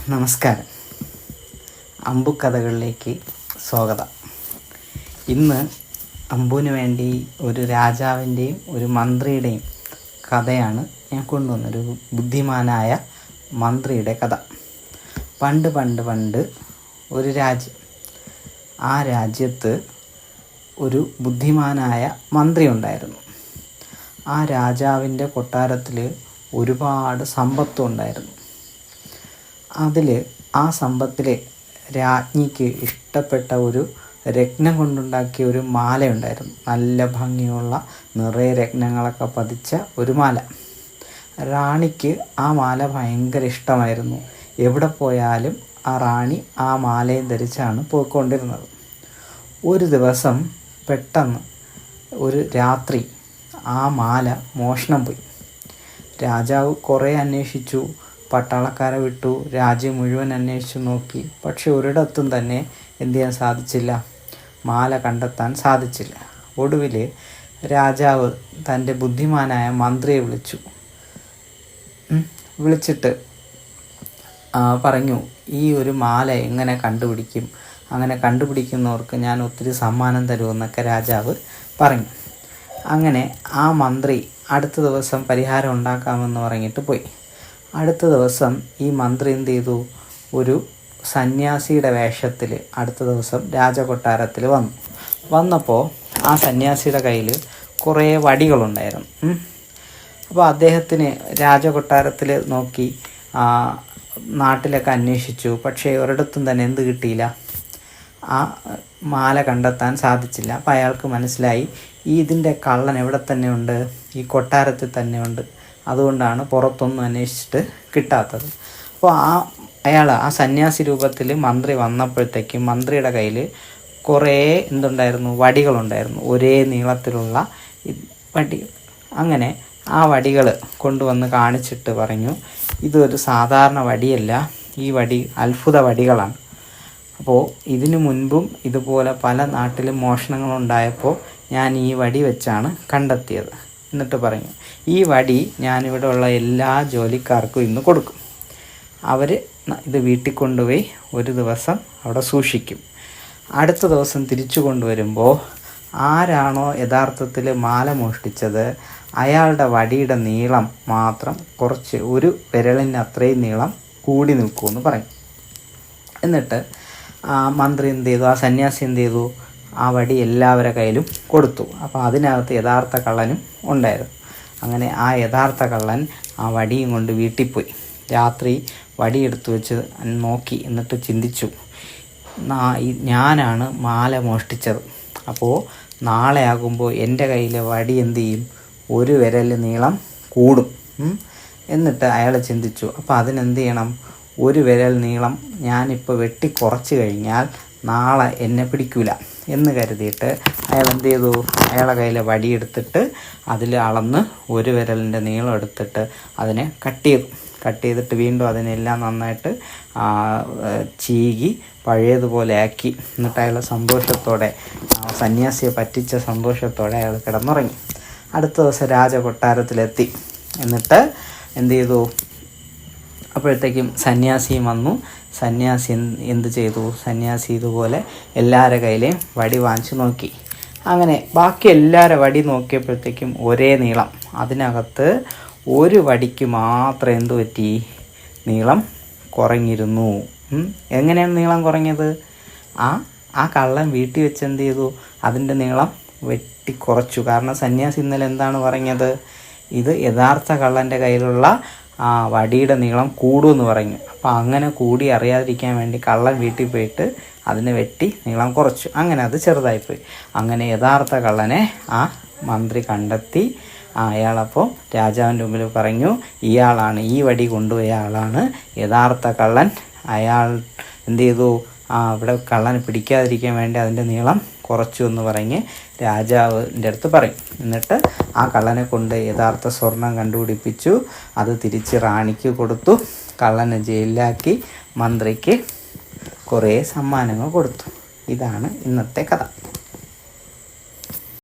നമസ്കാരം. അമ്പുക്കഥകളിലേക്ക് സ്വാഗതം. ഇന്ന് അമ്പുവിന് വേണ്ടി ഒരു രാജാവിൻ്റെയും ഒരു മന്ത്രിയുടെയും കഥയാണ് ഞാൻ കൊണ്ടുവന്നത്. ഒരു ബുദ്ധിമാനായ മന്ത്രിയുടെ കഥ. പണ്ട് ഒരു രാജ്യം. ആ രാജ്യത്ത് ഒരു ബുദ്ധിമാനായ മന്ത്രി ഉണ്ടായിരുന്നു. ആ രാജാവിൻ്റെ കൊട്ടാരത്തിൽ ഒരുപാട് സമ്പത്തും ഉണ്ടായിരുന്നു. ആ സമ്പത്തിൽ രാജ്ഞിക്ക് ഇഷ്ടപ്പെട്ട ഒരു രത്നം കൊണ്ടുണ്ടാക്കിയ ഒരു മാലയുണ്ടായിരുന്നു. നല്ല ഭംഗിയുള്ള നിറയെ രത്നങ്ങളൊക്കെ പതിച്ച ഒരു മാല. റാണിക്ക് ആ മാല ഭയങ്കര ഇഷ്ടമായിരുന്നു. എവിടെ പോയാലും ആ റാണി ആ മാലയും ധരിച്ചാണ് പോയിക്കൊണ്ടിരുന്നത്. ഒരു ദിവസം പെട്ടെന്ന് ഒരു രാത്രി ആ മാല മോഷണം പോയി. രാജാവ് കുറേ അന്വേഷിച്ചു, പട്ടാളക്കാരെ വിട്ടു, രാജ്യം മുഴുവൻ അന്വേഷിച്ചു നോക്കി. പക്ഷെ ഒരിടത്തും തന്നെ എന്ത് ചെയ്യാൻ സാധിച്ചില്ല, മാല കണ്ടെത്താൻ സാധിച്ചില്ല. ഒടുവിൽ രാജാവ് തൻ്റെ ബുദ്ധിമാനായ മന്ത്രിയെ വിളിച്ചിട്ട് പറഞ്ഞു, ഈ ഒരു മാല എങ്ങനെ കണ്ടുപിടിക്കും, അങ്ങനെ കണ്ടുപിടിക്കുന്നവർക്ക് ഞാൻ ഒത്തിരി സമ്മാനം തരുമെന്നൊക്കെ രാജാവ് പറഞ്ഞു. അങ്ങനെ ആ മന്ത്രി അടുത്ത ദിവസം പരിഹാരം ഉണ്ടാക്കാമെന്ന് പറഞ്ഞിട്ട് പോയി. അടുത്ത ദിവസം ഈ മന്ത്രി എന്ത് ചെയ്തു, ഒരു സന്യാസിയുടെ വേഷത്തിൽ അടുത്ത ദിവസം രാജകൊട്ടാരത്തിൽ വന്നപ്പോൾ ആ സന്യാസിയുടെ കയ്യിൽ കുറേ വടികളുണ്ടായിരുന്നു. അപ്പോൾ അദ്ദേഹത്തിന് രാജകൊട്ടാരത്തിൽ നോക്കി, നാട്ടിലൊക്കെ അന്വേഷിച്ചു. പക്ഷേ ഒരിടത്തും തന്നെ എന്ത് കിട്ടിയില്ല, ആ മാല കണ്ടെത്താൻ സാധിച്ചില്ല. അപ്പോൾ അയാൾക്ക് മനസ്സിലായി, ഇതിൻ്റെ കള്ളൻ എവിടെ തന്നെ ഉണ്ട്, ഈ കൊട്ടാരത്തിൽ തന്നെ ഉണ്ട്. അതുകൊണ്ടാണ് പുറത്തൊന്നും അന്വേഷിച്ചിട്ട് കിട്ടാത്തത്. അപ്പോൾ ആ സന്യാസി രൂപത്തിൽ മന്ത്രി വന്നപ്പോഴത്തേക്കും മന്ത്രിയുടെ കയ്യിൽ കുറേ വടികളുണ്ടായിരുന്നു, ഒരേ നീളത്തിലുള്ള വടികൾ. അങ്ങനെ ആ വടികൾ കൊണ്ടുവന്ന് കാണിച്ചിട്ട് പറഞ്ഞു, ഇതൊരു സാധാരണ വടിയല്ല, ഈ വടി അത്ഭുത വടികളാണ്. അപ്പോൾ ഇതിനു മുൻപും ഇതുപോലെ പല നാട്ടിലും മോഷണങ്ങളുണ്ടായപ്പോൾ ഞാൻ ഈ വടി വെച്ചാണ് കണ്ടെത്തിയത്. എന്നിട്ട് പറഞ്ഞു, ഈ വടി ഞാനിവിടെ ഉള്ള എല്ലാ ജോലിക്കാർക്കും ഇന്ന് കൊടുക്കും. അവർ ഇത് വീട്ടിൽ കൊണ്ടുപോയി ഒരു ദിവസം അവിടെ സൂക്ഷിക്കും. അടുത്ത ദിവസം തിരിച്ചു കൊണ്ടുവരുമ്പോൾ ആരാണോ യഥാർത്ഥത്തിൽ മാല മോഷ്ടിച്ചത് അയാളുടെ വടിയുടെ നീളം മാത്രം കുറച്ച് ഒരു വിരലിന് അത്രയും നീളം കൂടി നിൽക്കുമെന്ന് പറയും. എന്നിട്ട് മന്ത്രി എന്ത് ചെയ്തു, ആ സന്യാസി എന്ത് ചെയ്തു, ആ വടി എല്ലാവരുടെ കയ്യിലും കൊടുത്തു. അപ്പോൾ അതിനകത്ത് യഥാർത്ഥ കള്ളനും ഉണ്ടായിരുന്നു. അങ്ങനെ ആ യഥാർത്ഥ കള്ളൻ ആ വടിയും കൊണ്ട് വീട്ടിൽ പോയി. രാത്രി വടിയെടുത്ത് വെച്ച് നോക്കി, എന്നിട്ട് ചിന്തിച്ചു, ഞാനാണ് മാല മോഷ്ടിച്ചത്. അപ്പോൾ നാളെ ആകുമ്പോൾ എൻ്റെ കയ്യിലെ വടി എന്ത് ചെയ്യും, ഒരു വിരൽ നീളം കൂടും. എന്നിട്ട് അയാൾ ചിന്തിച്ചു, അപ്പോൾ അതിനെന്ത് ചെയ്യണം, ഒരു വിരൽ നീളം ഞാനിപ്പോൾ വെട്ടി കുറച്ച് കഴിഞ്ഞാൽ നാളെ എന്നെ പിടിക്കില്ല എന്ന് കരുതിയിട്ട് അയാൾ എന്ത് ചെയ്തു, അയാളുടെ കയ്യിലെ വടിയെടുത്തിട്ട് അതിൽ അളന്ന് ഒരു വിരലിൻ്റെ നീളം എടുത്തിട്ട് അതിനെ കട്ട് ചെയ്തിട്ട് വീണ്ടും അതിനെല്ലാം നന്നായിട്ട് ചീകി പഴയതുപോലെ ആക്കി. എന്നിട്ട് അയാൾ സന്തോഷത്തോടെ, സന്യാസിയെ പറ്റിച്ച സന്തോഷത്തോടെ അയാൾ കിടന്നുറങ്ങി. അടുത്ത ദിവസം രാജകൊട്ടാരത്തിലെത്തി. എന്നിട്ട് എന്ത് ചെയ്തു, അപ്പോഴത്തേക്കും സന്യാസിയും വന്നു. സന്യാസി എന്ത് ചെയ്തു, സന്യാസി ഇതുപോലെ എല്ലാവരുടെ കയ്യിലെയും വടി വാങ്ങിച്ചു നോക്കി. അങ്ങനെ ബാക്കി എല്ലാവരുടെ വടി നോക്കിയപ്പോഴത്തേക്കും ഒരേ നീളം. അതിനകത്ത് ഒരു വടിക്ക് മാത്രം എന്തു പറ്റി, നീളം കുറഞ്ഞിരുന്നു. എങ്ങനെയാണ് നീളം കുറഞ്ഞത്, ആ കള്ളൻ വീട്ടിൽ വെച്ച് എന്ത് ചെയ്തു, അതിൻ്റെ നീളം വെട്ടി കുറച്ചു. കാരണം സന്യാസി ഇന്നലെ എന്താണ് പറഞ്ഞത്, ഇത് യഥാർത്ഥ കള്ളൻ്റെ കയ്യിലുള്ള വടിയുടെ നീളം കൂടുമെന്ന് പറഞ്ഞു. അപ്പോൾ അങ്ങനെ കൂടി അറിയാതിരിക്കാൻ വേണ്ടി കള്ളൻ വീട്ടിൽ പോയിട്ട് അതിനെ വെട്ടി നീളം കുറച്ചു. അങ്ങനെ അത് ചെറുതായിപ്പോയി. അങ്ങനെ യഥാർത്ഥ കള്ളനെ ആ മന്ത്രി കണ്ടെത്തി. അയാളപ്പോൾ രാജാവിൻ്റെ മുമ്പിൽ പറഞ്ഞു, ഇയാളാണ്, ഈ വടി കൊണ്ടുപോയ ആളാണ് യഥാർത്ഥ കള്ളൻ. അയാൾ എന്ത് ചെയ്തു, ഇവിടെ കള്ളനെ പിടിക്കാതിരിക്കാൻ വേണ്ടി അതിൻ്റെ നീളം കുറച്ചു എന്ന് പറഞ്ഞ് രാജാവിൻ്റെ അടുത്ത് പറയും. എന്നിട്ട് ആ കള്ളനെ കൊണ്ട് യഥാർത്ഥ സ്വർണം കണ്ടുപിടിപ്പിച്ചു. അത് തിരിച്ച് റാണിക്ക് കൊടുത്തു. കള്ളനെ ജയിലിലാക്കി. മന്ത്രിക്ക് കുറേ സമ്മാനങ്ങൾ കൊടുത്തു. ഇതാണ് ഇന്നത്തെ കഥ.